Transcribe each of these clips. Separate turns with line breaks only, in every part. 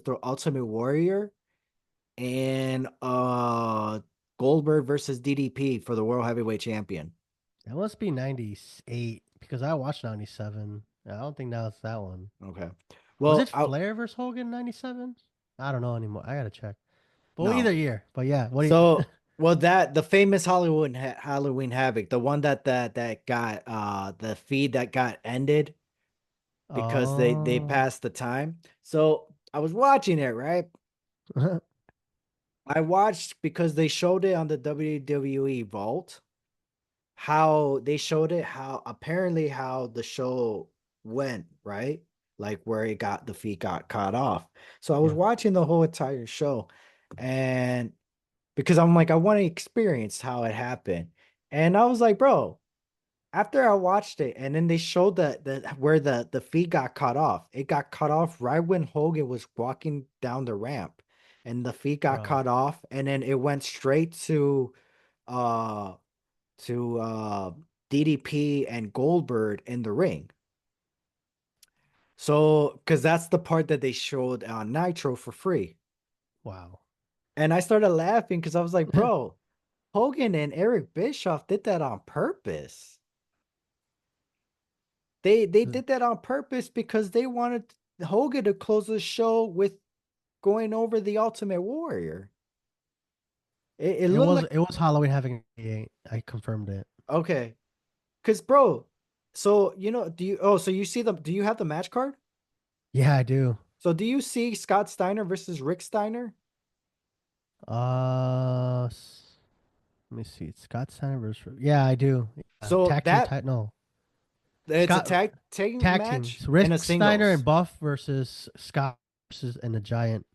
the Ultimate Warrior and Goldberg versus DDP for the World Heavyweight Champion.
That must be 98 because I watched 97. I don't think that was that one.
Okay.
Was it
Well,
Flair versus Hogan 97? I don't know anymore. I gotta check. But either
no.
year. But yeah, what do you
So, well, that the famous Halloween Havoc, the one that got the feed that got ended because they
Oh.
passed the time. So I was watching it, right? I watched because they showed it on the WWE Vault. How they showed it, how apparently how the show went, right? Like where it got the feed got cut off. So I was
Yeah,
watching the whole entire show, and because I'm like, I want to experience how it happened. And I was like, bro, after I watched it, and then they showed the where the feed got cut off. It got cut off right when Hogan was walking down the ramp, and the feed got
bro.
cut off, and then it went straight uh to DDP and Goldberg in the ring. So, because that's the part that they showed on Nitro for free.
Wow.
And I started laughing because I was like, bro, Hogan and Eric Bischoff did that on purpose. They did that on purpose because they wanted Hogan to close the show with going over the Ultimate Warrior. It
It
looked
was
like
it was Halloween having 88. I confirmed it.
okay. Cause bro, so do you so you see do you have the match card?
Yeah, I do.
So do you see Scott Steiner versus Rick Steiner?
Let me see. Scott's anniversary. Yeah, I do.
So
Tag team
that
title. No,
it's a
Scott
tag team
tag team.
match
So
and a
Rick Steiner and
singles.
Buff versus Scott versus and the Giant.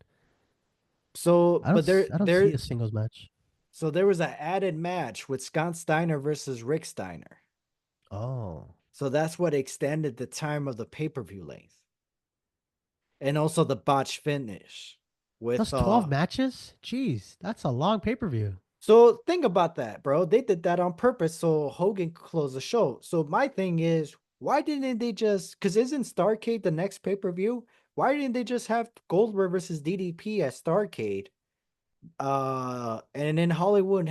So but
I don't see a singles match.
there was an added match with Scott Steiner versus Rick Steiner.
Oh,
So that's what extended the time of the pay-per-view length. And also the botch finish with
that's 12 matches. Jeez, that's a long pay per view.
so think about that, bro. They did that on purpose so Hogan could close the show. So my thing is, why didn't they just because isn't Starcade the next pay-per-view? Why didn't they just have Goldberg versus DDP at Starcade? And then Halloween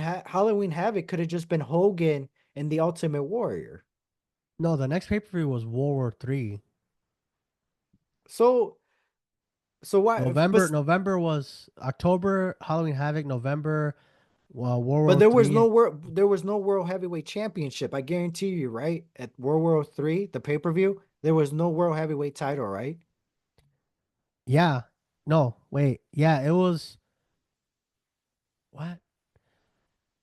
Havoc could have just been Hogan and the Ultimate Warrior.
No, the next pay per view was World War Three.
So so why
November.
but
November was October. Halloween Havoc. November. World
but
War Three.
there was no World Heavyweight Championship. I guarantee you, right? At World War Three, the pay-per-view, there was no World Heavyweight title, right?
Yeah. No, wait. Yeah, it was what?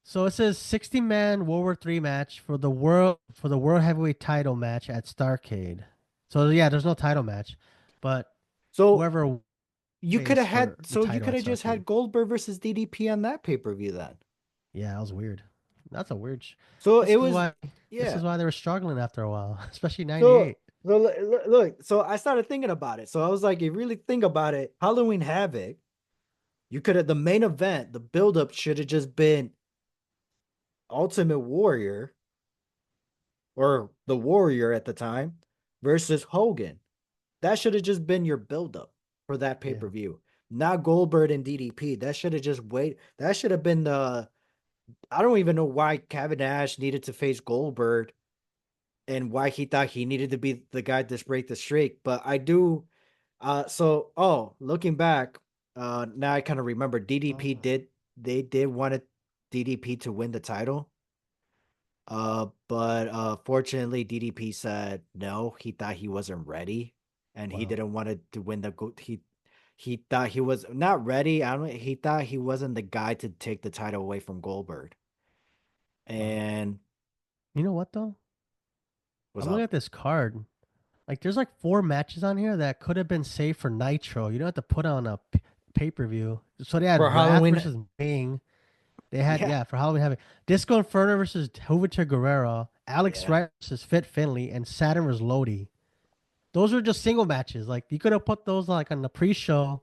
So it says 60-man World War Three match for the world heavyweight title match at Starcade. So yeah, there's no title match, but
So
whoever
you could
pays
have
for
had
the
so you
title
could
at
have just
Starcade.
had Goldberg versus DDP on that pay-per-view then.
Yeah, that was weird. That's a weird.
So
This
it
is
was
why this
yeah.
is why they were struggling after a while, especially
So
98.
look, so I started thinking about it. So I was like, you really think about it, Halloween Havoc, you could have the main event, the build-up should have just been Ultimate Warrior or the Warrior at the time versus Hogan. That should have just been your build-up for that
Yeah.
pay-per-view. Not Goldberg and DDP. That should have just wait. That should have been the I don't even know why Kevin Nash needed to face Goldberg and why he thought he needed to be the guy to break the streak. But I do looking back, now I kind of remember DDP
Oh,
did they did wanted DDP to win the title. But fortunately DDP said no, he thought he wasn't ready and he
wow.
didn't want to win he thought he was not ready. I don't he thought he wasn't the guy to take the title away from Goldberg.
Wow.
And
You know what though?
what's
I'm looking
up?
at this card. Like, there's like four matches on here that could have been saved for Nitro. You don't have to put on a pay per view. So they
For
had Wrath
Halloween,
versus Ming. They had
yeah,
yeah for Halloween Havoc. Disco Inferno versus Jovita Guerrero. Alex
yeah.
Wright versus Fit Finley and Saturn versus Lodi. Those were just single matches. Like you could have put those like on the pre-show.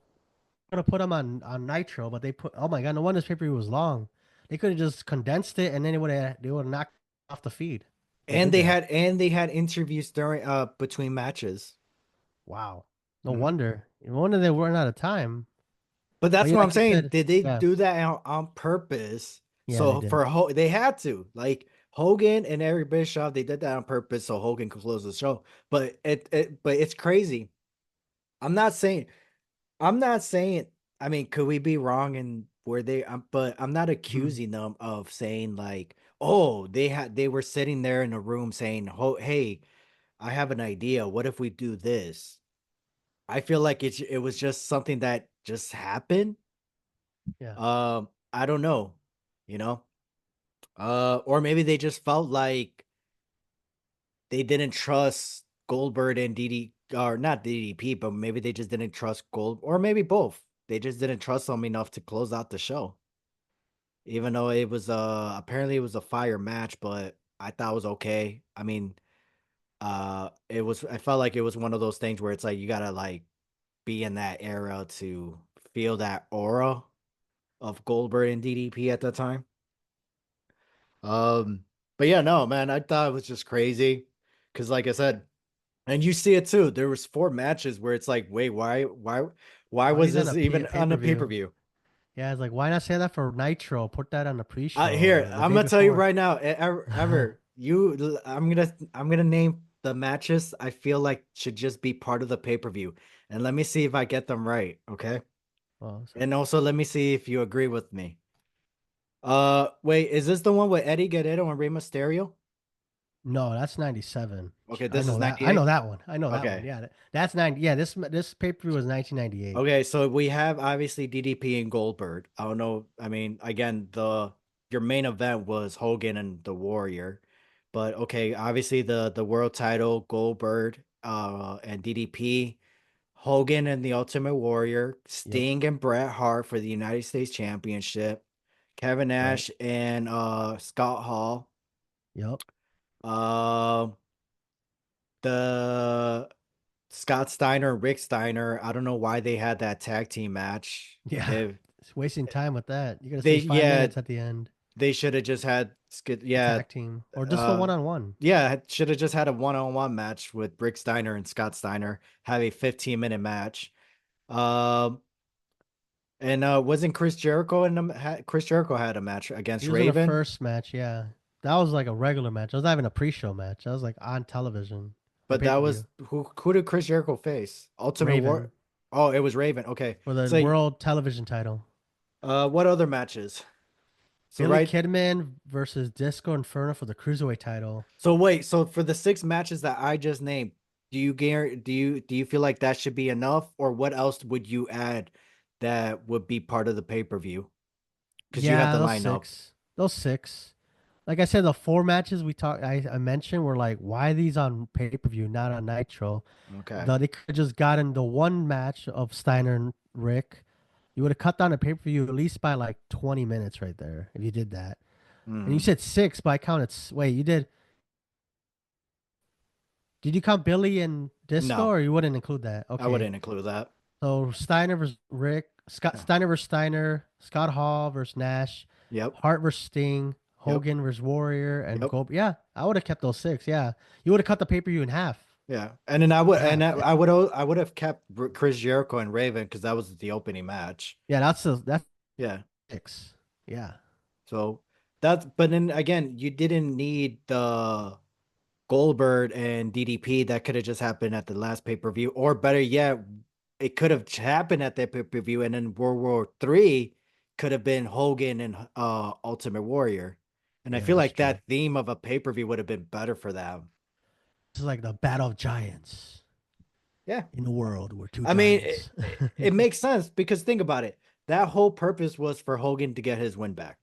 Could have put them on Nitro, but they put oh my god, no wonder this pay per view was long. They could have just condensed it and then they would have knocked off the feed. They did that.
And they had interviews during between matches.
Wow. No
Mhm.
wonder. No wonder they weren't out of time.
But
But
that's
yeah,
what I'm
like you
saying.
said,
Did they
yeah,
do that on purpose?
yeah, they
So
did.
They had to, like Hogan and Eric Bischoff, they did that on purpose so Hogan could close the show. But it's crazy. I'm not saying I'm not saying. I mean, could we be wrong in where they? But I'm not
Mhm.
accusing them of saying like, oh, they were sitting there in a room saying, oh, hey, I have an idea. What if we do this? I feel like it was just something that just happened.
Yeah.
I don't know, you know, or maybe they just felt like they didn't trust Goldberg and DD or not DDP, but maybe they just didn't trust Gold, or maybe both. They just didn't trust them enough to close out the show. Even though it was apparently it was a fire match, but I thought it was okay. I mean, it was I felt like it was one of those things where it's like you gotta like be in that era to feel that aura of Goldberg and DDP at the time. Um, but yeah, no, man, I thought it was just crazy. Cause like I said, and you see it too. There was 4 matches where it's like, wait, why
Why
was
these on
this
a
even on a
pay-per-view?
pay-per-view?
Yeah, it's like why not say that for Nitro? Put that on the pre-show
Here,
or the
I'm
day
gonna tell you
before.
right now, ever I'm gonna name the matches I feel like should just be part of the pay-per-view. And let me see if I get them right, okay?
Well, so,
And also let me see if you agree with me. Wait, is this the one with Eddie Guerrero and Rey Mysterio?
no, that's 97.
Okay,
I
this is
know that. I know
98.
that one. I know that one.
Okay.
Yeah, that's 90. Yeah, this pay-per-view was 1998.
Okay, so we have obviously DDP and Goldberg. I don't know. I mean, again, the your main event was Hogan and the Warrior. But okay, obviously the world title, Goldberg, and DDP, Hogan and the Ultimate Warrior,
Yep.
Sting and Bret Hart for the United States Championship, Kevin
Right.
Nash and Scott Hall.
Yep.
Uh, the Scott Steiner and Rick Steiner. I don't know why they had that tag team match.
Yeah.
If
It's wasting time with that. You got to
they
spend five
yeah,
minutes at the end.
they should have just had
The
yeah,
tag team or just the
uh
one-on-one.
yeah, should have just had a one-on-one match with Rick Steiner and Scott Steiner, have a 15-minute match. Um and wasn't Chris Jericho in Chris Jericho had a match
He
against
was in the
Raven,
first match. Yeah, that was like a regular match. That was not even a pre-show match. That was like on television for
but that
pay-per-view.
was who did Chris Jericho face? Ultimate War.
Raven
Oh, it was Raven. Okay.
for the
So
world television title.
what other matches? So
Billy
right
Kidman versus Disco Inferno for the cruiserweight title.
So wait, so for the 6 matches that I just named, do you feel like that should be enough, or what else would you add that would be part of the pay-per-view? Because you have
Yeah,
the
those
lineup.
six. Those six. Like I said, the 4 matches I mentioned were like, why are these on pay-per-view, not on Nitro?
Okay.
They could have just gotten the one match of Steiner and Rick. You would have cut down the pay-per-view at least by like 20 minutes right there if you did that. And you
Hmm.
said six, but I counted. Wait, you did you count Billy and Disco,
No,
or you wouldn't include that?
I
Okay.
wouldn't include that.
So Steiner versus Rick,
Yeah.
Steiner versus Steiner, Scott Hall versus Nash,
Yep.
Hart versus Sting,
Yep.
Hogan versus Warrior, and
Yep.
Gold. Yeah, I would have kept those six. Yeah, you would have cut the pay per view in half.
Yeah. And then I would and
Half.
I would have kept Chris Jericho and Raven because that was the opening match.
Yeah, that's
Yeah.
six. Yeah,
So that's but then again, you didn't need the Goldberg and DDP. That could have just happened at the last pay-per-view, or better yet, it could have happened at that pay-per-view, and then World War III could have been Hogan and Ultimate Warrior. And I
yeah,
feel
that's
like
true.
that theme of a pay-per-view would have been better for them.
This is like the battle of giants
Yeah.
in a world where two
I mean,
giants.
it makes sense because think about it. That whole purpose was for Hogan to get his win back.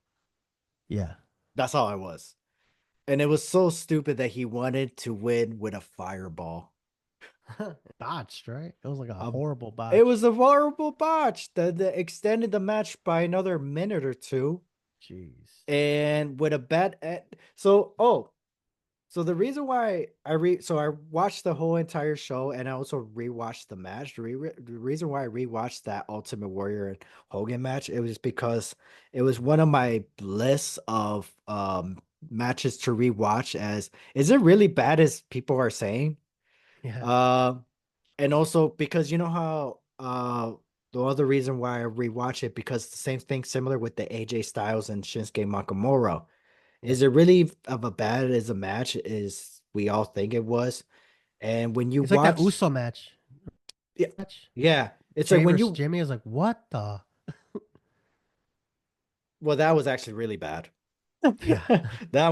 Yeah,
That's all it was. And it was so stupid that he wanted to win with a fireball.
botched, right? It was like a
A
horrible
It
botch.
was a horrible botch that extended the match by another minute or two.
Jeez.
And with a bad so the reason why I watched the whole entire show and I also rewatched the match. The reason why I rewatched that Ultimate Warrior and Hogan match, it was because it was one of my lists of matches to rewatch. As is it really bad as people are saying?
Yeah.
Um And also because you know how the other reason why I rewatch it because the same thing similar with the AJ Styles and Shinsuke Nakamura.
Yeah.
Is it really of a bad as a match as we all think it was? And when you
It's like that
watch,
Uso match.
yeah,
Match.
yeah, it's like
Jay
when
versus
you,
Jimmy is like, what the?
well, that was actually really bad.
Yeah.
That